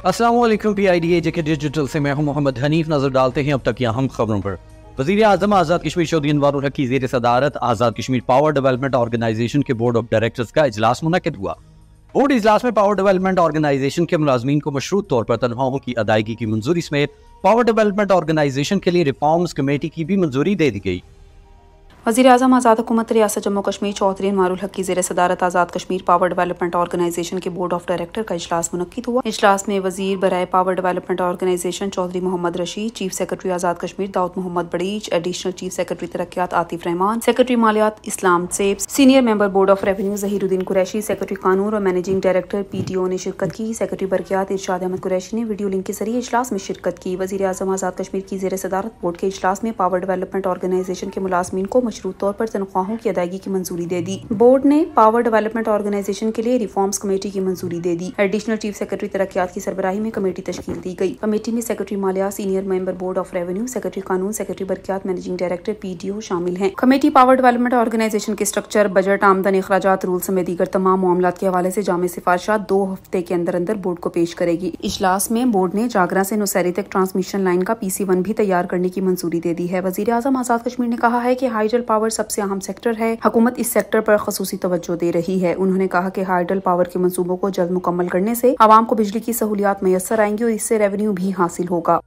अस्सलाम वालेकुम PIDA JK digital से मैं हूं मोहम्मद हनीफ। नजर डालते हैं अब तक की अहम खबरों पर। वज़ीर आज़म आज़ाद कश्मीर चौधरी अनवारुल हक की ज़ेर सदारत Azad Kashmir power development organization के बोर्ड ऑफ डायरेक्टर्स का इजलास मुनक्किद हुआ। बोर्ड इजलास में पावर डेवलपमेंट ऑर्गेनाइजेशन के मुलाजमीन को मशरूत तौर पर तनख्वाहों की अदायगी की मंजूरी समेत पावर डेवलपमेंट ऑर्गेनाइजेशन के लिए रिफॉर्म्स कमेटी की भी मंजूरी दे दी गई। वज़ीर आज़म आज़ाद हुकूमत रियासत जम्मू कश्मीर चौधरी अनवारुल हक की ज़ेर सदारत Azad Kashmir power development organization के बोर्ड ऑफ डायरेक्टर का इजलास मुनक्किद हुआ। इजलास में वज़ीर बराए पावर डेवलपमेंट ऑर्गेनाइजेशन Chaudhry Mohammad Rashid, chief secretary Azad Kashmir Daud Mohammad Barich, additional chief secretary तरक्यात आतिफ रहमान, सेक्रेटरी मालियात इस्लाम सेब, senior member board of revenue Zahiruddin Qureshi, secretary कानून और मैनेजिंग डायरेक्टर PTO ने शिरकत की। सेक्रेटरी बरकियात इरशाद अहमद कुरैशी ने वीडियो लिंक के जरिए इजलास में शिरकत की। वज़ीर आज़म आज़ाद कश्मीर की ज़ेर सदारत बोर्ड के इजलास में पावर डेवलपमेंट ऑर्गेनाइजेशन के मुलाजमीन को मशरूत तौर पर तनख्वाहों की अदायगी की मंजूरी दे दी। बोर्ड ने पावर डेवलपमेंट ऑर्गेनाइजेशन के लिए रिफॉर्म्स कमेटी की मंजूरी दे दी। एडिशनल चीफ सेक्रेटरी तरक्यात की सरबराही में कमेटी तश्कील दी गई। कमेटी में सेक्रेटरी मालियात, senior member board of revenue, secretary कानून, सेक्रेटरी बरकियात, मैनेजिंग डायरेक्टर PTO शामिल हैं। कमेटी पावर डेवलपमेंट ऑर्गेनाइजेशन के स्ट्रक्चर, बजट, आमदन, अखराजात, रूल समेत दीगर तमाम मामलात के हवाले से जामे सिफारिशात 2 हफ्ते के अंदर अंदर बोर्ड को पेश करेगी। इजलास में बोर्ड ने जागरा से नौशहरी तक ट्रांसमिशन लाइन का PC1 भी तैयार करने की मंजूरी दे दी है। वज़ीर आज़म आज़ाद कश्मीर ने कहा है कि हाइडल पावर सबसे अहम सेक्टर है, हुकूमत इस सेक्टर पर खसूसी तवज्जो दे रही है। उन्होंने कहा कि हाइडल पावर के मंसूबों को जल्द मुकम्मल करने से आवाम को बिजली की सहूलियात मैसर आएंगी और इससे रेवेन्यू भी हासिल होगा।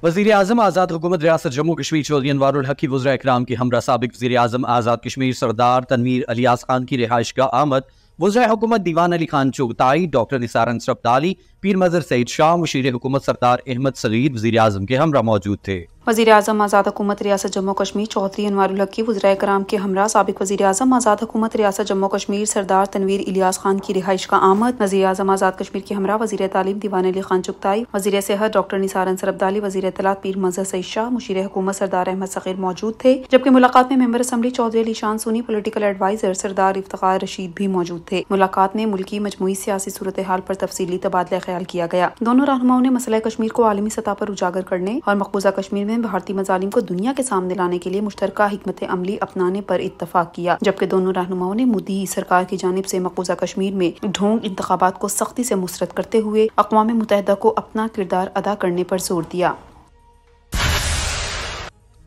वज़ीर आज़म आज़ाद हुकूमत रियासत जम्मू कश्मीर चौधरी अनवारुल हक की वज़ीर इकराम की हमरा साबिक वज़ीर आज़म आज़ाद कश्मीर सरदार तनवीर अलियास खान की रिहाइश का आमद, वज़ीर हुकूमत दीवान अली खान चुगताई, डॉक्टर निसार अंसरफ दाली, पीर मज़र सईद शाह, मुशीर हुकूमत सरदार अहमद सगीर वज़ीर आज़म के हमरा मौजूद थे। वज़ीर आज़म आज़ाद हुकूमत रियासत जम्मू कश्मीर चौधरी अनवारुल हक की वज़ीर इकराम के हमरा साबिक वज़ीर आज़म आज़ाद हुकूमत रियासत जम्मू कश्मीर सरदार तनवीर इलियास खान की रिहाइश का आमद, वज़ीर आज़म आज़ाद कश्मीर के हमरा वज़ीर तालीम दीवान अली खान चुगताई, वज़ीर सेहत डॉक्टर निसार अंसरफ दाली, वज़ीर इत्तलात पीर मज़र सईद शाह, मुशीर हुकूमत सरदार अहमद सगीर मौजूद थे। जबकि मुलाकात में मेंबर असम्बली चौधरी अली शान सुनी, पोलिटिकल एडवाइजर सरदार इफ्तिखार रशीद भी मौजूद थे। मुलाकात में मुल्की मजमूई सियासी सूरत हाल पर तफसीली तबादला ख्याल किया गया। दोनों रहनुमाओं ने मसला कश्मीर को आलमी सतह पर उजागर करने और मकबूजा कश्मीर में भारतीय मजालिम को दुनिया के सामने लाने के लिए मुश्तरका हिकमत अमली अपनाने पर इत्तफाक किया। जबकि दोनों रहनुमाओं ने मोदी सरकार की जानिब से मकबूजा कश्मीर में ढोंग इंतखाबात को सख्ती से मुस्तरद करते हुए अक़वाम मुत्तहिदा को अपना किरदार अदा करने पर जोर दिया।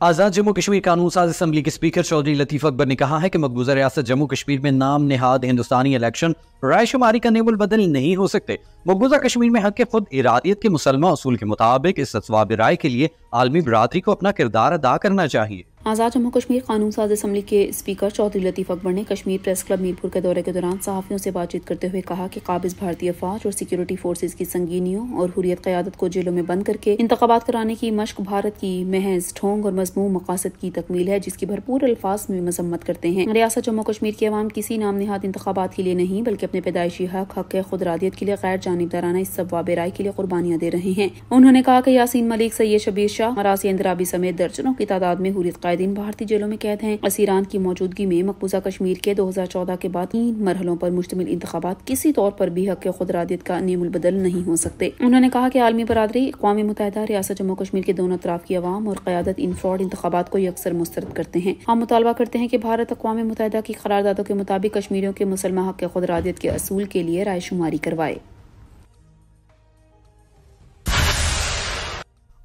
आज़ाद जम्मू कश्मीर कानून साज असम्बली के स्पीकर चौधरी लतीफ़ अकबर ने कहा है कि मकबूजा रियासत जम्मू कश्मीर में नाम नेहाद हिंदुस्तानी इलेक्शन राय शुमारी का नेमुल बदल नहीं हो सकते। मकबूजा कश्मीर में हक खुद इरादियत के मुसलमा उसूल के मुताबिक इस सवाब राय के लिए आलमी बरादरी को अपना किरदार अदा करना चाहिए। आज़ाद जम्मू कश्मीर कानून साज असम्बली के स्पीकर चौधरी लतीफ़ अकबर ने कश्मीर प्रेस क्लब मीरपुर के दौरे के दौरान सहाफ़ियों से बातचीत करते हुए कहा कि काबिज भारतीय फौज और सिक्योरिटी फोर्सेज की संगीनियों और हुर्रियत क़यादत को जेलों में बंद करके इंतखाबात कराने की मश्क भारत की महज ढोंग और मज़मूम मकासद की तकमील है, जिसकी भरपूर अल्फाज में मजम्मत करते हैं। रियासत जम्मू कश्मीर की अवाम किसी नाम नेहाद इंतखाबात के लिए नहीं बल्कि अपने पैदाइशी हक खुद रादियत के लिए गैर जानिबदाराना इस सवाब राय के लिए कुर्बानियां दे रहे हैं। उन्होंने कहा कि यासीन मलिक, सैयद शबीर शाह, मरासी इंदराबी समेत दर्जनों की तादाद में हुर्रियत कायदीन भारतीय जेलों में कैद हैं। असीरान की मौजूदगी में मकबूजा कश्मीर के 2014 के बाद 3 मरहलों पर मुश्तमिल इंतखाबात किसी तौर पर भी हक खुद रादियत का नेमुल बदल नहीं हो सकते। उन्होंने कहा कि आलमी बरादरी, अक़वाम मुत्तहिदा, रियासत जम्मू कश्मीर के दोनों तरफ की अवाम और क़यादत इन फ्रॉड इंतखाबात को यकसर मुस्तरद करते हैं। हम मुतालबा करते हैं कि भारत अक़वाम मुत्तहिदा की करारदादों के मुताबिक कश्मीरियों के मुसलमान हक खुद रादियत के असूल के लिए राय शुमारी करवाए।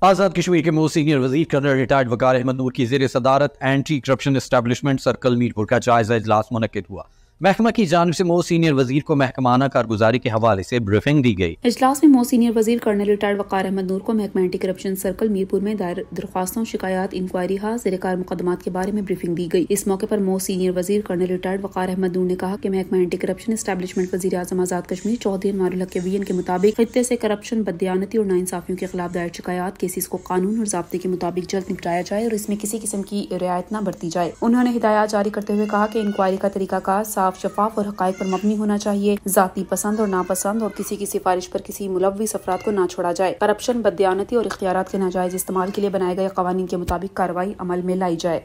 आज़ाद कश्मीर के मोस्ट सीनियर वज़ीर कर्नल रिटायर्ड वक़ार अहमद नूर की ज़ेर सदारत anti corruption establishment circle Mirpur का जायजा इजलास मुनक्किद हुआ। महकमा की जानिब से मोस्ट सीनियर वज़ीर को महकमाना कारगुजारी के हवाले से ब्रीफिंग दी गई। इजलास में मोस्ट सीनियर वज़ीर कर्नल रिटायर्ड वक़ार अहमद नूर को महकमा एंटी करप्शन सर्कल मीरपुर में दायर दरख्वास्तों, शिकायत, इंक्वायरी ज़ेर-ए-कार मुकदमात के बारे में ब्रीफिंग दी गई। इस मौके पर मोस्ट सीनियर वज़ीर कर्नल रिटायर्ड वक़ार अहमद नूर ने कहा कि महकमा एंटी करप्शन एस्टेब्लिशमेंट वज़ीर आज़म आज़ाद कश्मीर चौधरी अनवारुल हक के विजन के मुताबिक खित्ते से करप्शन, बददियानती और नाइंसाफियों के खिलाफ दायर शिकायत केसेस को कानून और ज़ाब्ते के मुताबिक जल्द निपटाया जाए और इसमें किसी किस्म की रियायत न बरती जाए। उन्होंने हिदायत जारी करते हुए कहा कि इंक्वायरी का तरीकाकार साफ, शफाफ और पर मबनी होना चाहिए। जाती पसंद और नापसंद और किसी की सिफारिश पर किसी मुलव्विस अफराद को ना छोड़ा जाए। करप्शन, बददियानती और इख्तियारात के नाजायज इस्तेमाल के लिए बनाए गए कवानीन के मुताबिक कार्रवाई अमल में लाई जाए।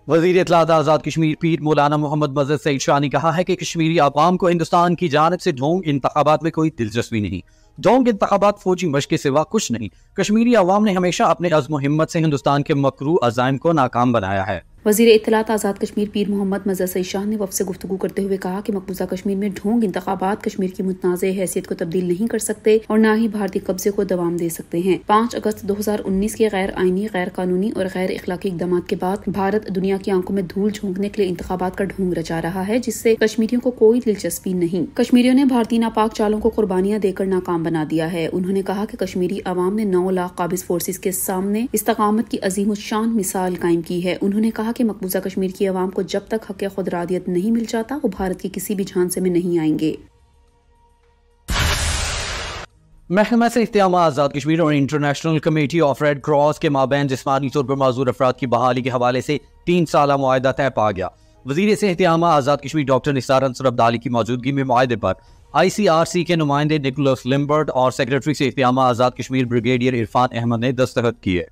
वज़ीर इत्तलात आज़ाद कश्मीर पीर मौलाना मोहम्मद मज़हर सईद शाह ने कहा है कि कश्मीरी अवाम को हिंदुस्तान की जानिब से ढोंग इंतखाबात में कोई दिलचस्पी नहीं। ढोंग इंतखाबात फौजी मशक के सिवा कुछ नहीं। कश्मीरी अवाम ने हमेशा अपने अज़्म हिम्मत से हिंदुस्तान के मकरू अज़ाइम को नाकाम बनाया है। वज़ीर इत्तलात आज़ाद कश्मीर पीर मोहम्मद मज़हर सईद शाह ने वफ़द से गुफ्तगू करते हुए कहा कि मकबूजा कश्मीर में ढोंग इंतखाबात कश्मीर की मुतनाज़ हैसियत को तब्दील नहीं कर सकते और न ही भारतीय कब्जे को दवाम दे सकते हैं। 5 अगस्त 2019 के गैर आईनी, गैर कानूनी और गैर इखलाकी इक़दाम के बाद भारत दुनिया की आंखों में धूल झोंकने के लिए इंतखाबात का ढोंग रचा रहा है, जिससे कश्मीरियों को कोई दिलचस्पी नहीं। कश्मीरियों ने भारतीय नापाक चालों को कुर्बानियां देकर नाकाम बना दिया है। उन्होंने कहा कि कश्मीरी अवाम ने 9 लाख काबिज फोर्सेज के सामने इस्तकामत की अजीम शान मिसाल कायम की है। उन्होंने कहा कि मकबूजा कश्मीर की अवाम को जब तक हक़ खुदरादियत नहीं मिल जाता वो भारत की किसी भी झांसे में नहीं आएंगे। महकमा से इख्तियाम आज़ाद कश्मीर और international committee of red cross के माबैन जिस्मानी तौर पर माजूर अफराद की बहाली के हवाले से 3 साला मुआहदा तय पा गया। वज़ीर से इख्तियाम आज़ाद कश्मीर डॉक्टर निसार अंसर अब्दाली की मौजूदगी में मुआहदे पर ICRC के नुमाइंदे निकोलस लिम्बर्ट और सेक्रेटरी से इख्तियाम आज़ाद कश्मीर ब्रिगेडियर इरफान अहमद ने दस्तखत किए।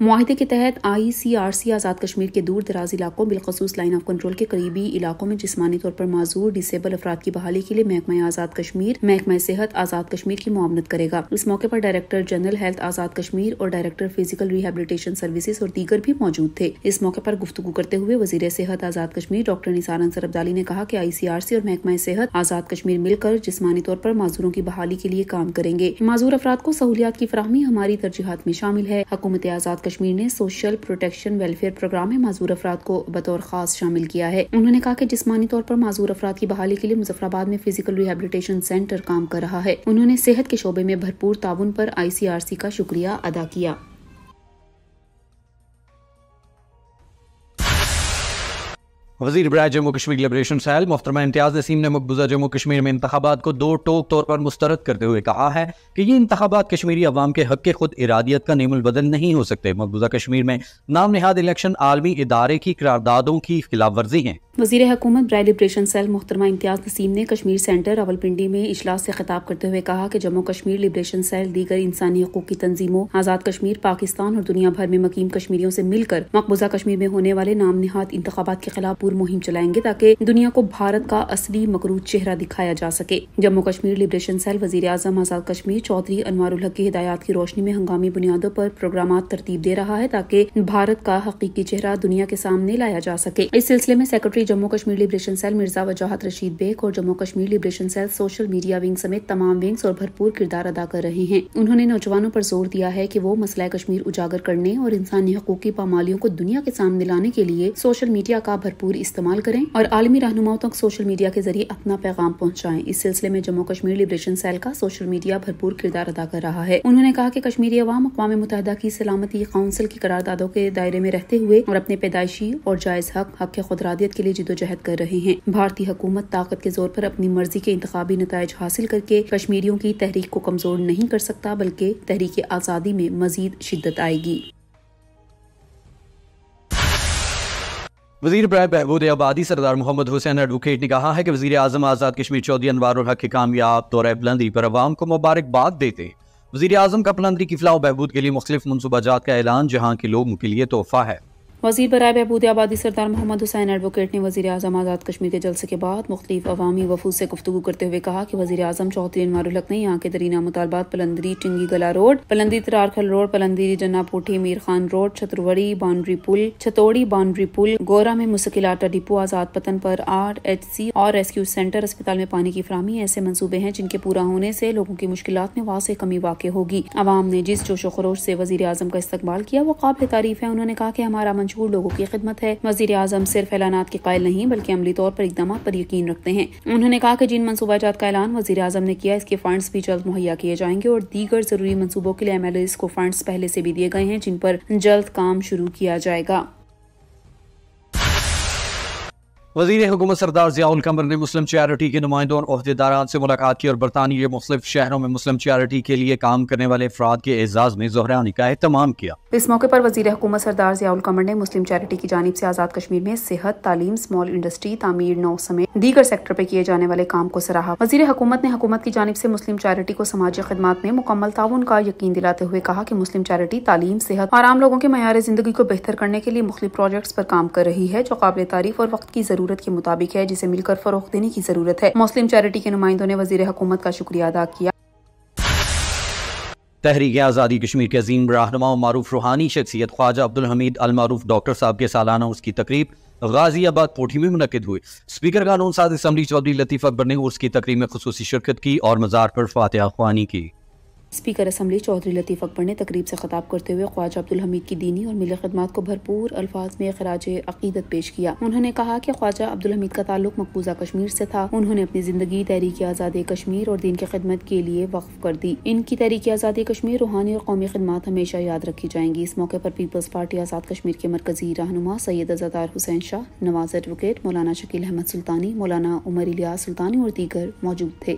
मुआहिदे के तहत ICRC आज़ाद कश्मीर के दूर दराज इलाकों बिलखसूस लाइन ऑफ कंट्रोल के करीबी इलाकों में जिस्मानी तौर पर माजूर डिसेबल अफराद की बहाली के लिए महकमा आज़ाद कश्मीर, महकमा सेहत आज़ाद कश्मीर की मुआवनत करेगा। इस मौके पर director general health Azad Kashmir और डायरेक्टर फिजिकल रिहेबिलिटेशन सर्विसेज और दीगर भी मौजूद थे। इस मौके पर गुफ्तगू करते हुए वज़ीर सेहत आज़ाद कश्मीर डॉक्टर निसार अंसर अब्दाली ने कहा कि ICRC और महकमा सेहत आज़ाद कश्मीर मिलकर जिस्मानी तौर पर माजूरों की बहाली के लिए काम करेंगे। माजूर अफराद को सहूलियात की फराहमी हमारी तरजीहात में शामिल है। हुकूमत आज़ाद कश्मीर ने सोशल प्रोटेक्शन वेलफेयर प्रोग्राम में माजूर अफराद को बतौर खास शामिल किया है। उन्होंने कहा कि जिस्मानी तौर पर माजूर अफराद की बहाली के लिए मुजफ्फराबाद में फिजिकल रिहेबिलिटेशन सेंटर काम कर रहा है। उन्होंने सेहत के शोबे में भरपूर ताउन पर ICRC का शुक्रिया अदा किया। वज़ीर बराए जम्मू कश्मीर लिबरेशन सेल मोहतरमा इम्तियाज नसीम ने मकबूजा जम्मू कश्मीर में इंतखाबात को 2 टोक तौर पर मुस्तरद करते हुए कहा है कि ये इंतखाबात कश्मीरी अवाम के हक़ खुद इरादियत का नेमुल बदल नहीं हो सकते। मकबूजा कश्मीर में नाम निहाद इलेक्शन आलमी इदारे की करारदादों की खिलाफ वर्जी है। वज़ीर हुकूमत बराए लिबरेशन सेल मोहतरमा इम्तियाज नसीम ने कश्मीर सेंटर रावलपिंडी में इजलास से खिताब करते हुए कहा कि जम्मू कश्मीर लिबरेशन सेल दीगर इंसानी हकूक़ की तंजीमों, आज़ाद कश्मीर, पाकिस्तान और दुनिया भर में मकीम कश्मीरियों से मिलकर मकबूजा कश्मीर में होने वाले नाम निहाद इंतखाबात के खिलाफ पूरी मुहिम चलाएंगे ताकि दुनिया को भारत का असली मकरूज चेहरा दिखाया जा सके। जम्मू कश्मीर लिबरेशन सेल वज़ीर आज़म आज़ाद कश्मीर चौधरी अनवारुल हक की हिदायत की रोशनी में हंगामी बुनियादों पर प्रोग्रामात तरतीब दे रहा है ताकि भारत का हकीकी चेहरा दुनिया के सामने लाया जा सके। इस सिलसिले में secretary Jammu Kashmir liberation cell Mirza Wajahat Rashid Baig और Jammu Kashmir liberation cell social media wing समेत तमाम विंग्स और भरपूर किरदार अदा कर रहे हैं। उन्होंने नौजवानों पर जोर दिया है कि वो मसला कश्मीर उजागर करने और इंसानी हकूक़ की पामालियों को दुनिया के सामने लाने के लिए सोशल मीडिया का भरपूर इस्तेमाल करें और आलमी रहनुमाओं तक सोशल मीडिया के जरिए अपना पैगाम पहुँचाएं। इस सिलसिले में जम्मू कश्मीर लिबरेशन सेल का सोशल मीडिया भरपूर किरदार अदा कर रहा है। उन्होंने कहा कि कश्मीरी अवाम अक़वाम मुत्तहिदा की सलामती काउंसिल की करारदादों के दायरे में रहते हुए और अपने पैदाइशी और जायज हक खुदरादियत के लिए जिद्दोजहद कर रहे हैं। भारतीय हुकूमत ताकत के जोर पर अपनी मर्जी के इंतखाबी नताइज हासिल करके कश्मीरियों की तहरीक को कमजोर नहीं कर सकता, बल्कि तहरीक आज़ादी में मजीद शिद्दत आएगी। वज़ीर बराए बहबूद आबादी सरदार मोहम्मद हुसैन एडवोकेट ने कहा है कि वज़ीर आज़म आज़ाद कश्मीर चौधरी अनवारुल हक के कामयाब दौरे बुलंदी पर अवाम को मुबारकबाद देते हैं। वज़ीर आज़म का बुलंदी की फलाह बहबूद के लिए मुख्तलिफ मनसूबाजात का ऐलान जहाँ के लोगों के लिए तोहफा है। वज़ीर बराए बहबूद आबादी सरदार मोहम्मद हुसैन एडवोकेट ने वज़ीर आज़म आज़ाद कश्मीर के जलसे के बाद मुख्तलिफ अवामी वफूद से गुफ्तगू करते हुए कहा कि वज़ीर आज़म चौधरी अनवारुल हक ने यहाँ के दरीना मुतालबात पलंदरी टिंगी गला रोड, पलंदी तरारखल रोड, पलंदरी जन्ना पोठी मीर खान रोड, छतरवड़ी बाउंड्री पुल, छतौड़ी बाउंड्री पुल, गोरा में मुस्तकिल आटा डिपो, आज़ाद पतन पर RHC और रेस्क्यू सेंटर, अस्पताल में पानी की फराहमी ऐसे मंसूबे हैं जिनके पूरा होने से लोगों की मुश्किलात में वाज़ेह कमी वाक़ होगी। अवाम ने जिस जोशो खरोश से वज़ीर आज़म का इस्तकबाल किया वो काबिल तारीफ है। उन्होंने कहा कि हमारा मंशूर लोगों की खिदमत है। वज़ीर आज़म सिर्फ ऐलानात के कायल नहीं बल्कि अमली तौर पर इक़दामात पर यकीन रखते हैं। उन्होंने कहा कि जिन मंसूबाजात का ऐलान वज़ीर आज़म ने किया इसके फंड्स भी जल्द मुहैया किए जाएंगे और दीगर जरूरी मंसूबों के लिए MLAs को फंड्स पहले से भी दिए गए हैं जिन पर जल्द काम शुरू किया जाएगा। वज़ीर हुकूमत सरदार ज़ियाउल क़मर ने मुस्लिम चैरिटी के नुमाइंदों और ओहदेदारान से मुलाकात की और बरतानिया के मुख्तलिफ शहरों में मुस्लिम चैरिटी के लिए काम करने वाले अफराद के एजाज़ में ज़ोहरानी का एहतमाम किया। इस मौके पर वज़ीर हुकूमत सरदार ज़ियाउल क़मर ने मुस्लिम चैरिटी की जानिब से आज़ाद कश्मीर में सेहत, तालीम, स्मॉल इंडस्ट्री, तामीर नौ समेत दीगर सेक्टर पर किए जाने वाले काम को सराहा। वज़ीर हुकूमत ने हुकूमत की जानिब से मुस्लिम चैरिटी को समाजी खिदमात में मुकम्मल ताउन का यकीन दिलाते हुए कहा कि मुस्लिम चैरिटी तालीम, सेहत और आम लोगों के मयार ज़िंदगी को बेहतर करने के लिए मुख्तलिफ प्रोजेक्ट्स पर काम कर रही है जो काबिल तारीफ और वक्त की ज़रूरत के मुताबिक है, जिसे मिलकर फरोग़ देने की जरूरत है। मुस्लिम चैरिटी के नुमाइंदों ने वज़ीर हुकूमत का शुक्रिया अदा किया। تحریک آزادی کشمیر کے عظیم رہنما و معروف روحانی شخصیت خواجہ عبدالحمید المعروف ڈاکٹر صاحب کے سالانہ عرس کی تقریب غازی آباد پوٹھی میں منعقد ہوئی۔ اسپیکر قانون ساز اسمبلی چودھری لطیف اکبر نے عرس کی تقریب میں خصوصی شرکت کی اور مزار پر فاتحہ خوانی کی۔ اسپیکر اسمبلی چودھری لطیف اکبر نے تقریب سے خطاب کرتے ہوئے خواجہ عبدالحمید کی دینی اور ملی خدمات کو بھرپور الفاظ میں خراج عقیدت پیش کیا۔ انہوں نے کہا کہ خواجہ عبدالحمید کا تعلق مقبوضہ کشمیر سے تھا۔ انہوں نے اپنی زندگی تحریک آزادی کشمیر اور دین کی خدمت کے لیے وقف کر دی۔ ان کی تحریک آزادی کشمیر روحانی اور قومی خدمات ہمیشہ یاد رکھی جائیں گی۔ اس موقع پر پیپلز پارٹی آزاد کشمیر کے مرکزی رہنما سید عزادار حسین شاہ، نواز ایڈوکیٹ مولانا شکیل احمد سلطانی، مولانا عمر الیاس سلطانی اور دیگر موجود تھے۔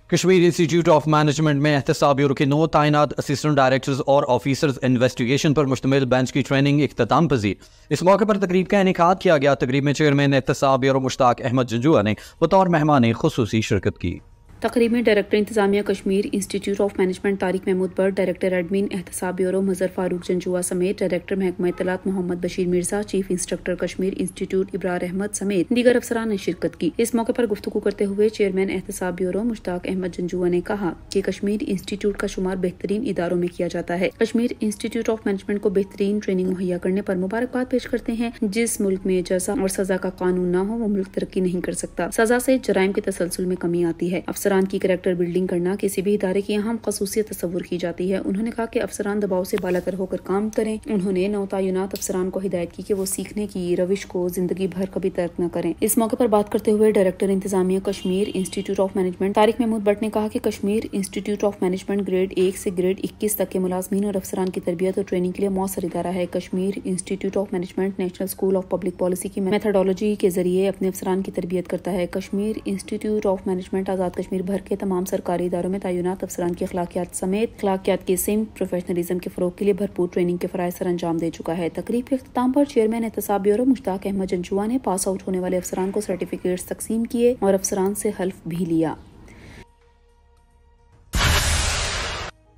کشمیر انسٹیٹیوٹ آف مینجمنٹ میں احتساب بیورو کے 9 تعینات اسسٹنٹ ڈائریکٹرز اور آفیسرز انویسٹیگیشن پر مشتمل بینچ کی ٹریننگ اختتام پذیر۔ اس موقع پر تقریب کا انعقاد کیا گیا۔ تقریب میں چیئرمین احتساب بیورو مشتاق احمد جنجوعہ نے بطور مہمان خصوصی شرکت کی۔ تقریب میں ڈائریکٹر انتظامیہ Kashmir institute of management Tariq Mahmood Butt, director admin احتساب بیورو مظہر فاروق جنجوعہ سمیت ڈائریکٹر محکمہ اطلاعات Muhammad Bashir Mirza, chief instructor Kashmir institute Abrar Ahmed سمیت دیگر افسران نے شرکت کی۔ اس موقع پر گفتگو کرتے ہوئے چیئرمین احتساب بیورو مشتاق احمد جنجوعہ نے کہا کہ کشمیر انسٹیٹیوٹ کا شمار بہترین اداروں میں کیا جاتا ہے۔ کشمیر انسٹیٹیوٹ آف مینجمنٹ کو بہترین ٹریننگ مہیا کرنے پر مبارکباد پیش کرتے ہیں۔ جس ملک میں جزا اور سزا کا قانون نہ ہو وہ ملک ترقی نہیں کر سکتا۔ سزا سے جرائم کے تسلسل میں کمی آتی ہے۔ افسران کی کریکٹر بلڈنگ کرنا کسی بھی ادارے کی اہم خصوصیت تصور کی جاتی ہے۔ انہوں نے کہا کہ افسران دباؤ سے بالاتر ہو کر کام کریں۔ انہوں نے نوتعینات افسران کو ہدایت کی کہ وہ سیکھنے کی روش کو زندگی بھر کبھی ترک نہ کریں۔ اس موقع پر بات کرتے ہوئے ڈائریکٹر انتظامیہ Kashmir institute of management Tariq Mahmood Butt نے کہا کہ Kashmir institute of management grade 1 سے گریڈ 21 تک کے ملازمین اور افسران کی تربیت اور ٹریننگ کے لیے مؤثر ادارہ ہے۔ Kashmir institute of management national school of public policy کی میتھڈالوجی کے ذریعے اپنے افسران کی تربیت کرتا ہے۔ Kashmir institute of management Azad Kashmir بھر کے تمام سرکاری اداروں میں تعینات افسران کی اخلاقیات سمیت اخلاقیات کی سمت پروفیشنلزم کے فروغ کے لیے بھرپور ٹریننگ کے فرائض سر انجام دے چکا ہے۔ تقریب کے اختتام پر چیئرمین احتساب بیورو مشتاق احمد جنجوعہ نے پاس آؤٹ ہونے والے افسران کو سرٹیفکیٹس تقسیم کیے اور افسران سے حلف بھی لیا۔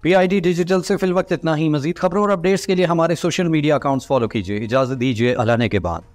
PID ڈیجیٹل سے فی الوقت اتنا ہی۔ مزید خبروں اور اپڈیٹس کے لیے ہمارے سوشل میڈیا اکاؤنٹس فالو کیجیے۔ اجازت دیجیے، اللہ نے کے بعد۔